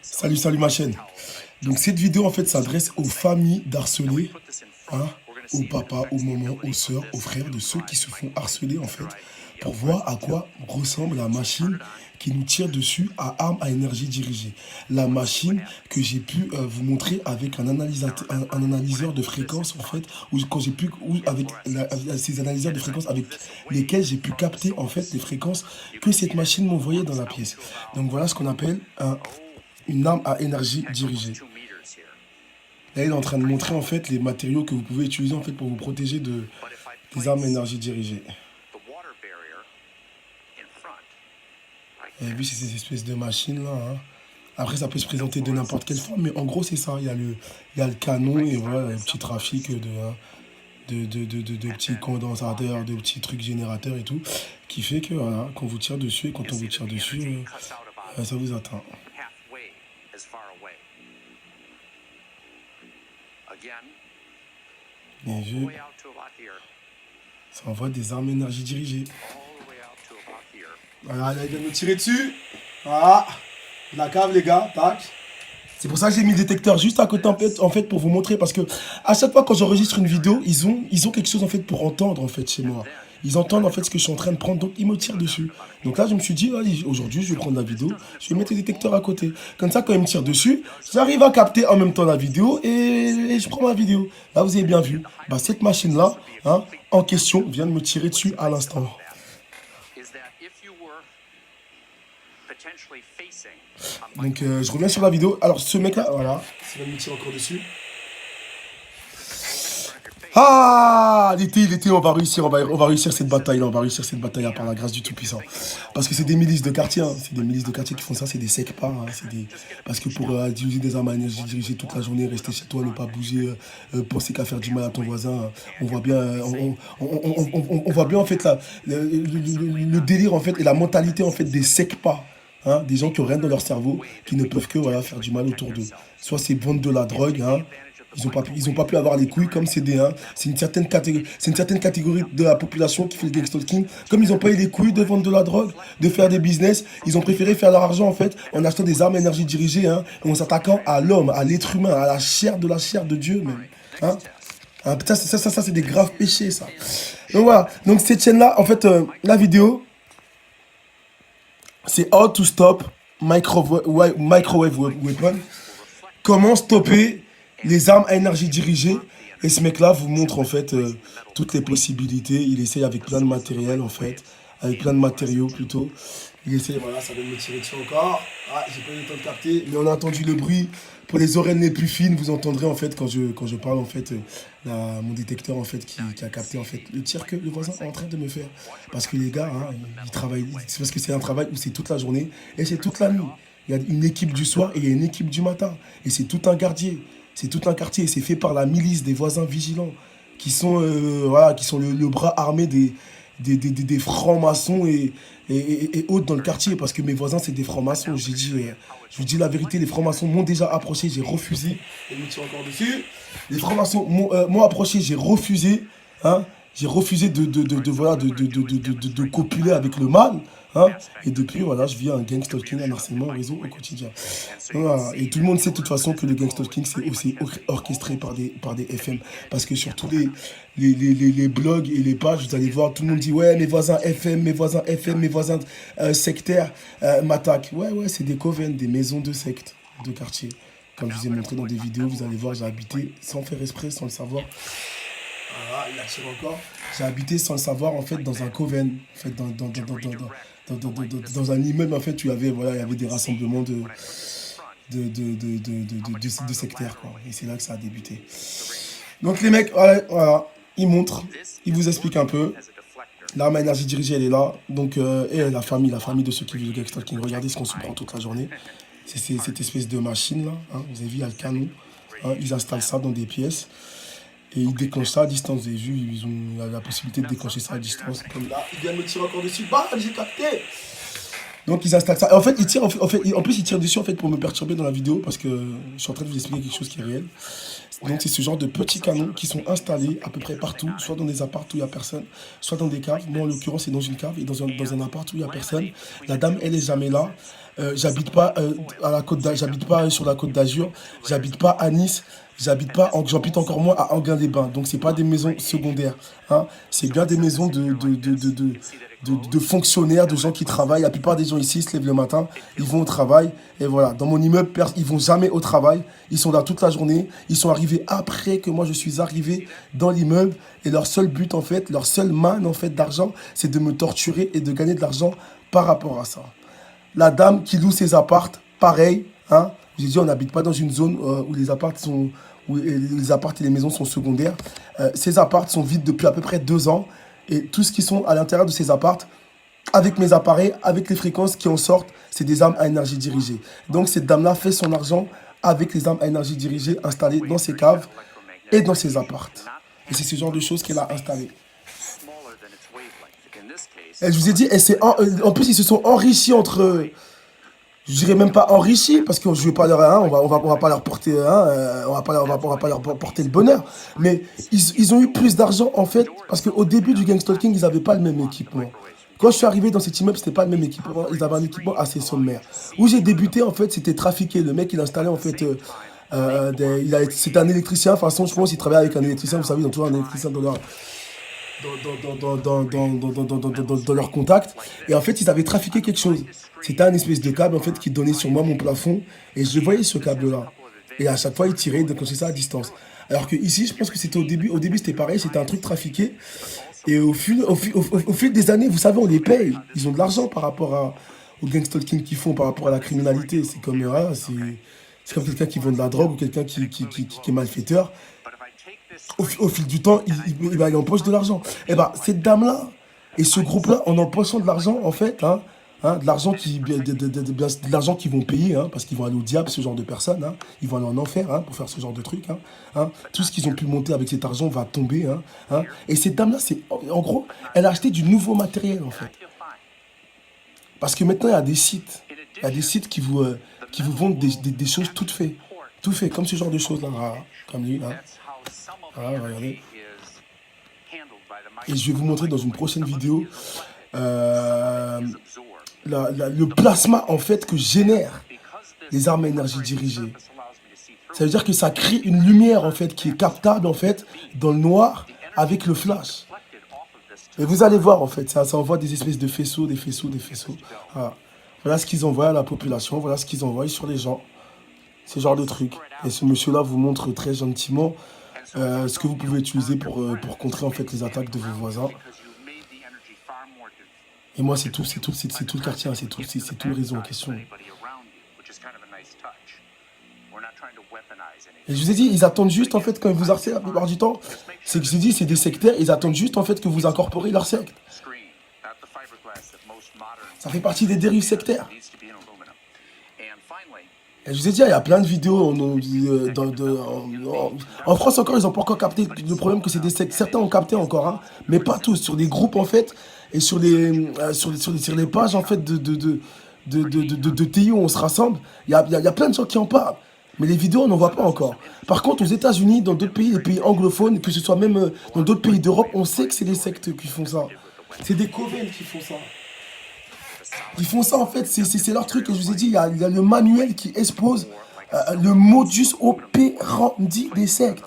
Salut ma chaîne. Donc cette vidéo en fait s'adresse aux familles d'harcelés, hein, aux papas, aux mamans, aux sœurs, aux frères de ceux qui se font harceler en fait, pour voir à quoi ressemble la machine qui nous tire dessus à armes à énergie dirigée. La machine que j'ai pu vous montrer avec un analyseur de fréquences en fait, avec ces analyseurs de fréquences avec lesquels j'ai pu capter en fait les fréquences que cette machine m'envoyait dans la pièce. Donc voilà ce qu'on appelle une arme à énergie dirigée. Là, il est en train de montrer en fait les matériaux que vous pouvez utiliser en fait pour vous protéger des armes à énergie dirigée. Vous avez vu, c'est ces espèces de machines là. Hein. Après, ça peut se présenter de n'importe quelle forme, mais en gros, c'est ça. Il y a le canon et voilà, le petit trafic de petits condensateurs, de petits trucs générateurs et tout, qui fait que voilà, quand vous tire dessus et quand on vous tire dessus, ça vous atteint. Bien vu. Ça envoie des armes énergie dirigées. Voilà, là, il vient de me tirer dessus. Voilà. La cave, les gars. Tac. C'est pour ça que j'ai mis le détecteur juste à côté en fait pour vous montrer. Parce que à chaque fois quand j'enregistre une vidéo, ils ont quelque chose en fait pour entendre en fait chez moi. Ils entendent en fait ce que je suis en train de prendre, donc ils me tirent dessus. Donc là, je me suis dit, aujourd'hui, je vais prendre la vidéo, je vais mettre le détecteur à côté. Comme ça, quand ils me tirent dessus, j'arrive à capter en même temps la vidéo et je prends ma vidéo. Là, vous avez bien vu. Bah, cette machine-là, hein, en question, vient de me tirer dessus à l'instant. Donc, je reviens sur la vidéo. Alors, ce mec-là, voilà, ça va me tirer encore dessus. Ah, l'été, on va réussir cette bataille-là, on va réussir cette bataille-là par la grâce du Tout-Puissant. Parce que c'est des milices de quartier, hein. C'est des milices de quartier qui font ça, c'est des secpas, hein. Parce que pour utiliser des armes à énergie dirigées toute la journée, rester chez toi, ne pas bouger, penser qu'à faire du mal à ton voisin, on voit bien, on voit bien en fait le délire en fait et la mentalité en fait des secpas. Hein, des gens qui n'ont rien dans leur cerveau, qui ne peuvent que voilà, faire du mal autour d'eux. Soit c'est vendre de la drogue, hein, ils ont pas pu avoir les couilles comme CD1. C'est une certaine catégorie de la population qui fait le gangstalking. Comme ils n'ont pas eu les couilles de vendre de la drogue, de faire des business, ils ont préféré faire leur argent en fait en achetant des armes à énergie dirigées, hein, et en s'attaquant à l'homme, à l'être humain, à la chair de Dieu même. Hein. Hein, putain, ça c'est des graves péchés ça. Donc voilà, donc cette chaîne-là, en fait, la vidéo, c'est How to Stop Microwave Weapon. Comment stopper les armes à énergie dirigée. Et ce mec-là vous montre en fait toutes les possibilités. Il essaye avec plein de matériel en fait. Avec plein de matériaux plutôt. Il essaye, voilà, ça vient de me tirer dessus encore. Ah, j'ai pas eu le temps de capter. Mais on a entendu le bruit. Pour les oreilles les plus fines, vous entendrez en fait quand je parle en fait mon détecteur en fait qui a capté en fait le tir que le voisin est en train de me faire. Parce que les gars, hein, ils travaillent. C'est parce que c'est un travail où c'est toute la journée et c'est toute la nuit. Il y a une équipe du soir et il y a une équipe du matin. Et c'est tout un quartier. C'est tout un quartier. C'est fait par la milice des voisins vigilants qui sont, voilà, qui sont le bras armé des francs-maçons et autres dans le quartier. Parce que mes voisins, c'est des francs-maçons. Je vous dis la vérité, les francs-maçons m'ont déjà approché. J'ai refusé. Et me tire encore dessus. Les francs-maçons m'ont approché. J'ai refusé. Hein. J'ai refusé de copuler avec le mal. Hein, et depuis, voilà, je vis un gangstalking, un harcèlement au réseau au quotidien. Voilà. Et tout le monde sait de toute façon que le gangstalking, c'est aussi orchestré par des FM. Parce que sur tous les blogs et les pages, vous allez voir, tout le monde dit « Ouais, mes voisins FM, mes voisins FM, mes voisins sectaires m'attaquent. » Ouais, c'est des coven, des maisons de sectes, de quartier. Comme je vous ai montré dans des vidéos, vous allez voir, j'ai habité sans faire exprès, sans le savoir. Voilà, il attire encore. J'ai habité sans le savoir, en fait, dans un coven, en fait, dans un immeuble, en fait, il y avait des rassemblements de sectaires, quoi. Et c'est là que ça a débuté. Donc, les mecs, voilà, ils montrent, ils vous expliquent un peu. L'arme à énergie dirigée, elle est là. Donc, et la famille de ceux qui vivent le gangstalking. Regardez ce qu'on se prend toute la journée. C'est cette espèce de machine-là. Hein. Vous avez vu, il y a le canon. Hein. Ils installent ça dans des pièces. Et ils déclenchent ça à distance. Vous avez vu, ils ont la possibilité de déclencher ça à distance. Comme là, il vient de me tirer encore dessus. Bah, j'ai capté. Donc ils installent ça. Et en fait, ils tirent, en plus, ils tirent dessus en fait pour me perturber dans la vidéo parce que je suis en train de vous expliquer quelque chose qui est réel. Donc c'est ce genre de petits canons qui sont installés à peu près partout, soit dans des apparts où il n'y a personne, soit dans des caves. Moi en l'occurrence c'est dans une cave et dans un appart où il n'y a personne. La dame elle est jamais là. J'habite pas à la côte j'habite pas sur la côte d'Azur, j'habite pas à Nice, j'habite encore moins à Anguin-les-Bains. Donc c'est pas des maisons secondaires, hein. C'est bien des maisons de fonctionnaires, de gens qui travaillent. La plupart des gens ici se lèvent le matin, ils vont au travail. Et voilà, dans mon immeuble, ils vont jamais au travail. Ils sont là toute la journée. Ils sont arrivés après que moi je suis arrivé dans l'immeuble. Et leur seul but en fait, leur seule manne en fait d'argent, c'est de me torturer et de gagner de l'argent par rapport à ça. La dame qui loue ses appartes, pareil, hein. J'ai dit, on n'habite pas dans une zone où les appartes sont, où les appartes et les maisons sont secondaires. Ces appartes sont vides depuis à peu près 2 ans. Et tout ce qui sont à l'intérieur de ces appartes, avec mes appareils, avec les fréquences qui en sortent, c'est des armes à énergie dirigée. Donc cette dame-là fait son argent avec les armes à énergie dirigée installées dans ses caves et dans ses appartes. Et c'est ce genre de choses qu'elle a installées. Et je vous ai dit, en plus ils se sont enrichis entre eux. Je dirais même pas enrichis parce que je vais pas leur, hein, on va pas leur porter, hein, on va pas leur porter le bonheur. Mais ils ont eu plus d'argent en fait parce qu'au début du gangstalking ils avaient pas le même équipement. Quand je suis arrivé dans cet immeuble, c'était pas le même équipement. Ils avaient un équipement assez sommaire. Où j'ai débuté en fait, c'était trafiquer. Le mec il installait en fait, c'était un électricien. De toute façon, je pense qu'il travaillait avec un électricien. Vous savez, ils ont toujours un électricien dans leur contact. Et en fait, ils avaient trafiqué quelque chose. C'était un espèce de câble en fait qui donnait sur moi mon plafond. Et je voyais ce câble-là. Et à chaque fois, ils tiraient comme ça à distance. Alors que ici, je pense que c'était au début. Au début, c'était pareil. C'était un truc trafiqué. Et au fil des années, vous savez, on les paye. Ils ont de l'argent par rapport au gangstalking qu'ils font, par rapport à la criminalité. C'est comme, c'est comme quelqu'un qui vend de la drogue ou quelqu'un qui est malfaiteur. Au fil du temps, il empoche de l'argent. Et ben, cette dame-là et ce groupe-là, en empochant de l'argent, en fait, de l'argent de l'argent qu'ils vont payer, hein, parce qu'ils vont aller au diable, ce genre de personnes, hein, ils vont aller en enfer pour faire ce genre de trucs. Tout ce qu'ils ont pu monter avec cet argent va tomber. Et cette dame-là, en gros, elle a acheté du nouveau matériel, en fait. Parce que maintenant, il y a des sites. Il y a des sites qui vous vendent des choses toutes faites. Tout fait, comme ce genre de choses-là. Comme lui, là. Voilà, regardez. Et je vais vous montrer dans une prochaine vidéo le plasma en fait que génèrent les armes à énergie dirigée. Ça veut dire que ça crée une lumière en fait qui est captable en fait dans le noir avec le flash. Et vous allez voir en fait, ça envoie des espèces de faisceaux, des faisceaux, des faisceaux. Voilà ce qu'ils envoient à la population, voilà ce qu'ils envoient sur les gens. Ce genre de trucs. Et ce monsieur-là vous montre très gentiment ce que vous pouvez utiliser pour contrer en fait les attaques de vos voisins. Et moi c'est tout le quartier, c'est tout le réseau en question. Et je vous ai dit, ils attendent juste en fait quand ils vous harcèlent la plupart du temps. C'est que je vous ai dit, c'est des sectaires, ils attendent juste en fait que vous incorporez leur secte. Ça fait partie des dérives sectaires. Et je vous ai dit, il y a plein de vidéos. En France encore, ils n'ont pas encore capté le problème que c'est des sectes. Certains ont capté encore, mais pas tous. Sur des groupes en fait, et sur les pages en fait de TI où on se rassemble, il y a plein de gens qui en parlent. Mais les vidéos, on n'en voit pas encore. Par contre, aux États-Unis, dans d'autres pays, les pays anglophones, que ce soit même dans d'autres pays d'Europe, on sait que c'est des sectes qui font ça. C'est des coven qui font ça. Ils font ça en fait, c'est leur truc. Et je vous ai dit, il y a le manuel qui expose le modus operandi des sectes.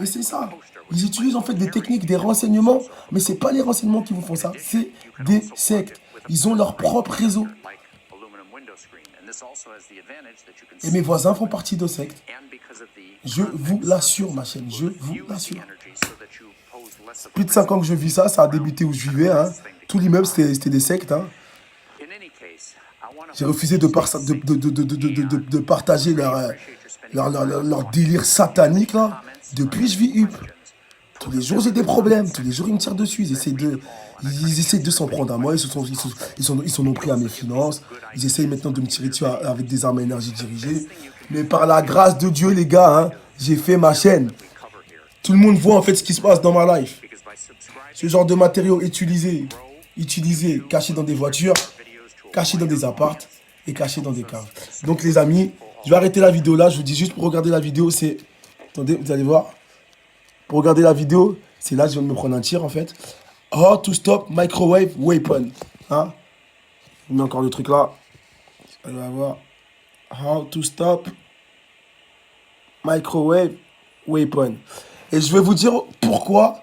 Et c'est ça. Ils utilisent en fait des techniques, des renseignements, mais c'est pas les renseignements qui vous font ça, c'est des sectes. Ils ont leur propre réseau. Et mes voisins font partie de sectes. Je vous l'assure, ma chaîne, je vous l'assure. Plus de 5 ans que je vis ça, ça a débuté où je vivais. Tout l'immeuble, c'était des sectes. J'ai refusé de partager leur délire satanique, là. Depuis, je vis UP. Tous les jours, j'ai des problèmes. Tous les jours, ils me tirent dessus. Ils essaient de s'en prendre à moi. Ils sont non pris à mes finances. Ils essayent maintenant de me tirer dessus avec des armes à énergie dirigées. Mais par la grâce de Dieu, les gars, j'ai fait ma chaîne. Tout le monde voit en fait ce qui se passe dans ma life. Ce genre de matériaux utilisés, cachés dans des voitures. cachés dans des appartes et cachés dans des caves. Donc les amis, je vais arrêter la vidéo là. Je vous dis juste pour regarder la vidéo, c'est... Attendez, vous allez voir. Pour regarder la vidéo, c'est là que je viens de me prendre un tir en fait. How to stop microwave weapon. Hein? Je mets encore le truc là. On va voir. How to stop microwave weapon. Et je vais vous dire pourquoi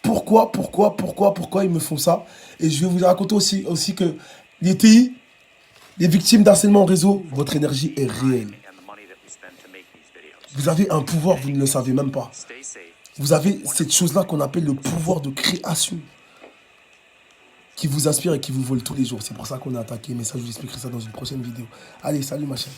ils me font ça. Et je vais vous raconter aussi que les TI, les victimes d'harcèlement en réseau, votre énergie est réelle. Vous avez un pouvoir, vous ne le savez même pas. Vous avez cette chose-là qu'on appelle le pouvoir de création qui vous inspire et qui vous vole tous les jours. C'est pour ça qu'on est attaqué. Mais ça, je vous expliquerai ça dans une prochaine vidéo. Allez, salut ma chaîne.